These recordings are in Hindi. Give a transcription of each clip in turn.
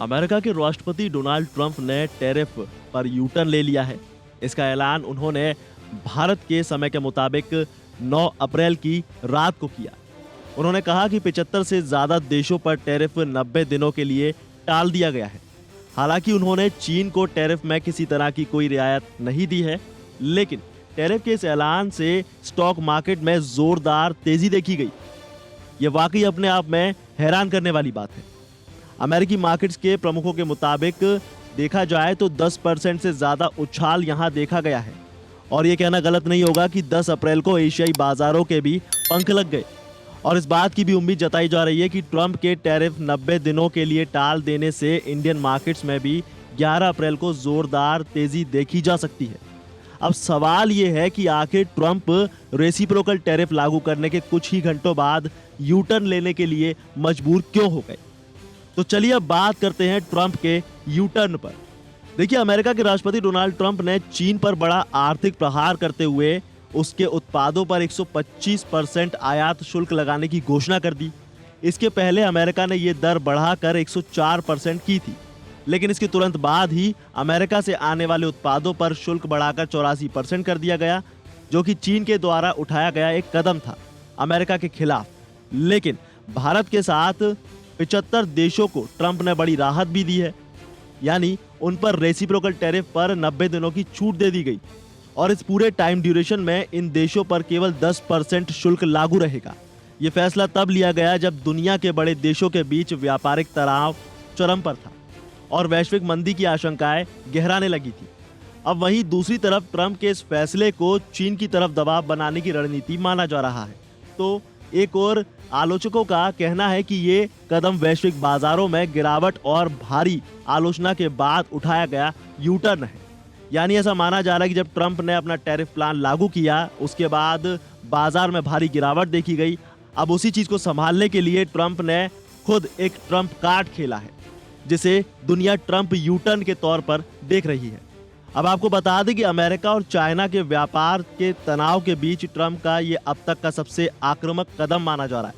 अमेरिका के राष्ट्रपति डोनाल्ड ट्रंप ने टैरिफ पर यू टर्न ले लिया है। इसका ऐलान उन्होंने भारत के समय के मुताबिक 9 अप्रैल की रात को किया। उन्होंने कहा कि 75 से ज्यादा देशों पर टैरिफ 90 दिनों के लिए टाल दिया गया है। हालांकि उन्होंने चीन को टैरिफ में किसी तरह की कोई रियायत नहीं दी है, लेकिन टैरिफ के इस ऐलान से स्टॉक मार्केट में जोरदार तेजी देखी गई। ये वाकई अपने आप में हैरान करने वाली बात है। अमेरिकी मार्केट्स के प्रमुखों के मुताबिक देखा जाए तो 10% से ज्यादा उछाल यहां देखा गया है। और ये कहना गलत नहीं होगा कि 10 अप्रैल को एशियाई बाजारों के भी पंख लग गए। और इस बात की भी उम्मीद जताई जा रही है कि ट्रंप के टैरिफ 90 दिनों के लिए टाल देने से इंडियन मार्केट्स में भी 11 अप्रैल को जोरदार तेजी देखी जा सकती है। अब सवाल ये है कि आखिर ट्रंप रेसिप्रोकल टैरिफ लागू करने के कुछ ही घंटों बाद यू टर्न लेने के लिए मजबूर क्यों हो गए। तो चलिए अब बात करते हैं ट्रंप के यू टर्न पर। देखिए, अमेरिका के राष्ट्रपति डोनाल्ड ट्रंप ने चीन पर बड़ा आर्थिक प्रहार करते हुए उसके उत्पादों पर 125% आयात शुल्क लगाने की घोषणा कर दी। इसके पहले अमेरिका ने यह दर बढ़ाकर 104% की थी, लेकिन इसके तुरंत बाद ही अमेरिका से आने वाले उत्पादों पर शुल्क बढ़ाकर 84% कर दिया गया, जो कि चीन के द्वारा उठाया गया एक कदम था अमेरिका के खिलाफ। लेकिन भारत के साथ 75 देशों को ट्रंप ने बड़ी राहत भी दी है, यानी उन पर रेसिप्रोकल टैरिफ पर 90 दिनों की छूट दे दी गई। और इस पूरे टाइम ड्यूरेशन में इन देशों पर केवल 10% शुल्क लागू रहेगा। ये फैसला तब लिया गया जब दुनिया के बड़े देशों के बीच व्यापारिक तनाव चरम पर था और वैश्विक मंदी की आशंकाएं गहराने लगी थी। अब वहीं दूसरी तरफ ट्रंप के इस फैसले को चीन की तरफ दबाव बनाने की रणनीति माना जा रहा है। तो एक और आलोचकों का कहना है कि ये कदम वैश्विक बाजारों में गिरावट और भारी आलोचना के बाद उठाया गया यू टर्न है। यानी ऐसा माना जा रहा है कि जब ट्रंप ने अपना टैरिफ प्लान लागू किया, उसके बाद बाजार में भारी गिरावट देखी गई। अब उसी चीज को संभालने के लिए ट्रंप ने खुद एक ट्रंप कार्ड खेला है, जिसे दुनिया ट्रंप यू टर्न के तौर पर देख रही है। अब आपको बता दें कि अमेरिका और चाइना के व्यापार के तनाव के बीच ट्रंप का ये अब तक का सबसे आक्रामक कदम माना जा रहा है।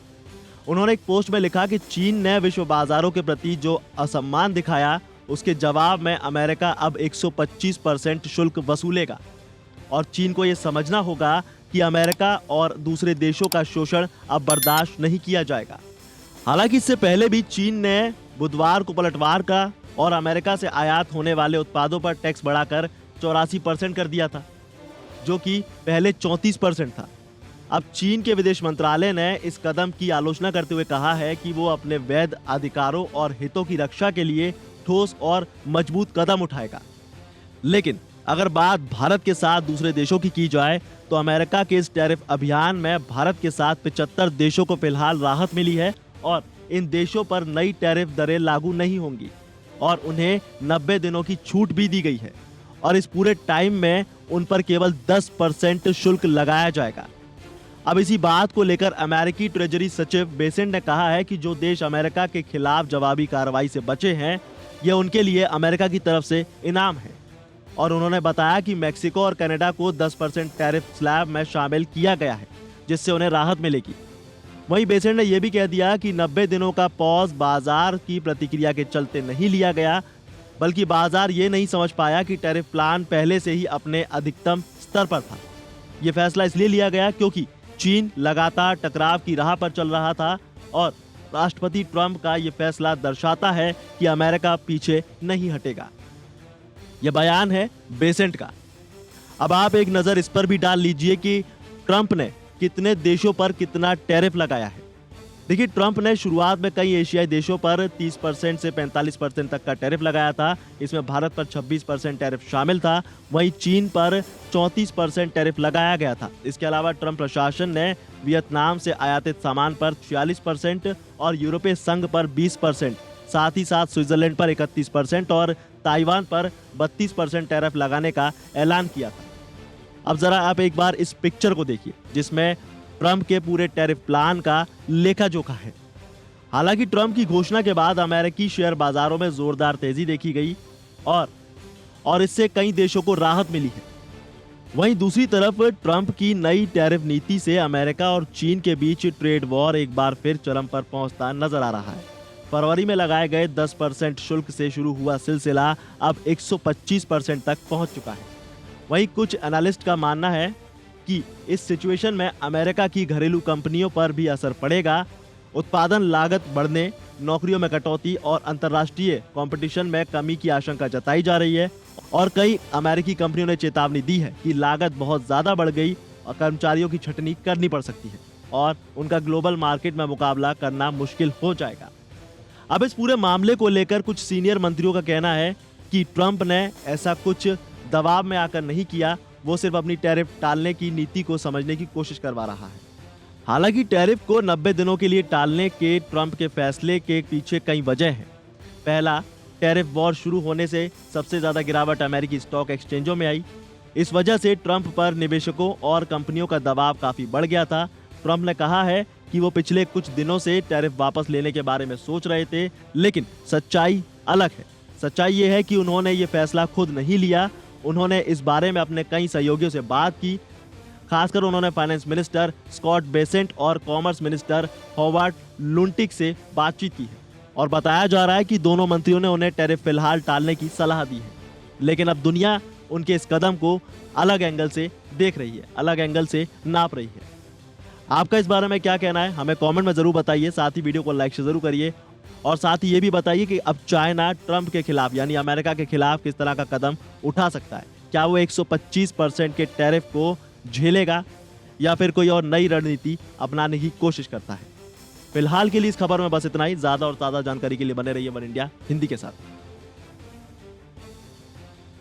उन्होंने एक पोस्ट में लिखा कि चीन ने विश्व बाजारों के प्रति जो असम्मान दिखाया, उसके जवाब में अमेरिका अब 125% शुल्क वसूलेगा। और चीन को यह समझना होगा कि अमेरिका और दूसरे देशों का शोषण अब बर्दाश्त नहीं किया जाएगा। हालांकि इससे पहले भी चीन ने बुधवार को पलटवार का और अमेरिका से आयात होने वाले उत्पादों पर टैक्स बढ़ाकर 84% कर दिया था, जो कि पहले 34% था। अब चीन के विदेश मंत्रालय ने इस कदम की आलोचना करते हुए कहा है कि वो अपने वैध अधिकारों और हितों की रक्षा के लिए ठोस और मजबूत कदम उठाएगा। लेकिन अगर बात भारत के साथ दूसरे देशों की जाए तो अमेरिका के इस टैरिफ अभियान में भारत के साथ 75 देशों को फिलहाल राहत मिली है और इन देशों पर नई टैरिफ दरें लागू नहीं होंगी और उन्हें 90 दिनों की छूट भी दी गई है। और इस पूरे टाइम में उन पर केवल 10% शुल्क लगाया जाएगा। अब इसी बात को लेकर अमेरिकी ट्रेजरी सचिव बेसेंट ने कहा है कि जो देश अमेरिका के खिलाफ जवाबी कार्रवाई से बचे हैं, यह उनके लिए अमेरिका की तरफ से इनाम है। और उन्होंने बताया कि मेक्सिको और कनाडा को 10% टैरिफ स्लैब में शामिल किया गया है, जिससे उन्हें राहत मिलेगी। वहीं बेसेंट ने यह भी कह दिया कि 90 दिनों का पॉज बाजार की प्रतिक्रिया के चलते नहीं लिया गया, बल्कि बाजार ये नहीं समझ पाया कि टैरिफ प्लान पहले से ही अपने अधिकतम स्तर पर था। यह फैसला इसलिए लिया गया क्योंकि चीन लगातार टकराव की राह पर चल रहा था और राष्ट्रपति ट्रंप का यह फैसला दर्शाता है कि अमेरिका पीछे नहीं हटेगा। यह बयान है बेसेंट का। अब आप एक नजर इस पर भी डाल लीजिए कि ट्रंप ने कितने देशों पर कितना टैरिफ लगाया है। देखिए, ट्रंप ने शुरुआत में कई एशियाई देशों पर 30% से 45% तक का टैरिफ लगाया था। इसमें भारत पर 26% टैरिफ शामिल था। वहीं चीन पर 34% टैरिफ लगाया गया था। इसके अलावा ट्रंप प्रशासन ने वियतनाम से आयातित सामान पर 46% और यूरोपीय संघ पर 20%, साथ ही साथ स्विट्जरलैंड पर 31% और ताइवान पर 32% टैरिफ लगाने का ऐलान किया था। अब जरा आप एक बार इस पिक्चर को देखिए, जिसमें ट्रंप के पूरे टैरिफ प्लान का लेखा जोखा है। हालांकि ट्रंप की घोषणा के बाद अमेरिकी शेयर बाजारों में जोरदार तेजी देखी गई और इससे कई देशों को राहत मिली है। वहीं दूसरी तरफ ट्रंप की नई टैरिफ नीति से अमेरिका और चीन के बीच ट्रेड वॉर एक बार फिर चरम पर पहुंचता नजर आ रहा है। फरवरी में लगाए गए 10% शुल्क से शुरू हुआ सिलसिला अब 125% तक पहुंच चुका है। वहीं कुछ एनालिस्ट का मानना है कि इस सिचुएशन में अमेरिका की घरेलू कंपनियों पर भी असर पड़ेगा। उत्पादन लागत बढ़ने, नौकरियों में कटौती और अंतर्राष्ट्रीय कंपटीशन में कमी की आशंका जताई जा रही है और कई अमेरिकी कंपनियों ने चेतावनी दी है कि लागत बहुत ज्यादा बढ़ गई और कर्मचारियों की छटनी करनी पड़ सकती है और उनका ग्लोबल मार्केट में मुकाबला करना मुश्किल हो जाएगा। अब इस पूरे मामले को लेकर कुछ सीनियर मंत्रियों का कहना है कि ट्रंप ने ऐसा कुछ दबाव में आकर नहीं किया, वो सिर्फ अपनी टैरिफ टालने की नीति को समझने की कोशिश करवा रहा है। हालांकि टैरिफ को 90 दिनों के लिए टालने के ट्रंप के फैसले के पीछे कई वजह हैं। पहला, टैरिफ वॉर शुरू होने से सबसे ज्यादा गिरावट अमेरिकी स्टॉक एक्सचेंजों में आई। इस वजह से ट्रंप पर निवेशकों और कंपनियों का दबाव काफी बढ़ गया था। ट्रंप ने कहा है कि वो पिछले कुछ दिनों से टैरिफ वापस लेने के बारे में सोच रहे थे, लेकिन सच्चाई अलग है। सच्चाई ये है कि उन्होंने ये फैसला खुद नहीं लिया। उन्होंने इस बारे में अपने कई सहयोगियों से बात की। खासकर उन्होंने फाइनेंस मिनिस्टर स्कॉट बेसेंट और कॉमर्स मिनिस्टर हॉवर्ड लुंटिक से बातचीत की है और बताया जा रहा है कि दोनों मंत्रियों ने उन्हें टैरिफ फिलहाल टालने की सलाह दी है। लेकिन अब दुनिया उनके इस कदम को अलग एंगल से देख रही है, अलग एंगल से नाप रही है। आपका इस बारे में क्या कहना है, हमें कमेंट में जरूर बताइए। साथ ही वीडियो को लाइक जरूर करिए और साथ ही ये भी बताइए कि अब चाइना ट्रंप के खिलाफ यानी अमेरिका के खिलाफ किस तरह का कदम उठा सकता है। क्या वो 125% के टैरिफ को झेलेगा या फिर कोई और नई रणनीति अपनाने की कोशिश करता है। फिलहाल के लिए इस खबर में बस इतना ही। ज्यादा और ताज़ा जानकारी के लिए बने रहिए वन इंडिया हिंदी के साथ।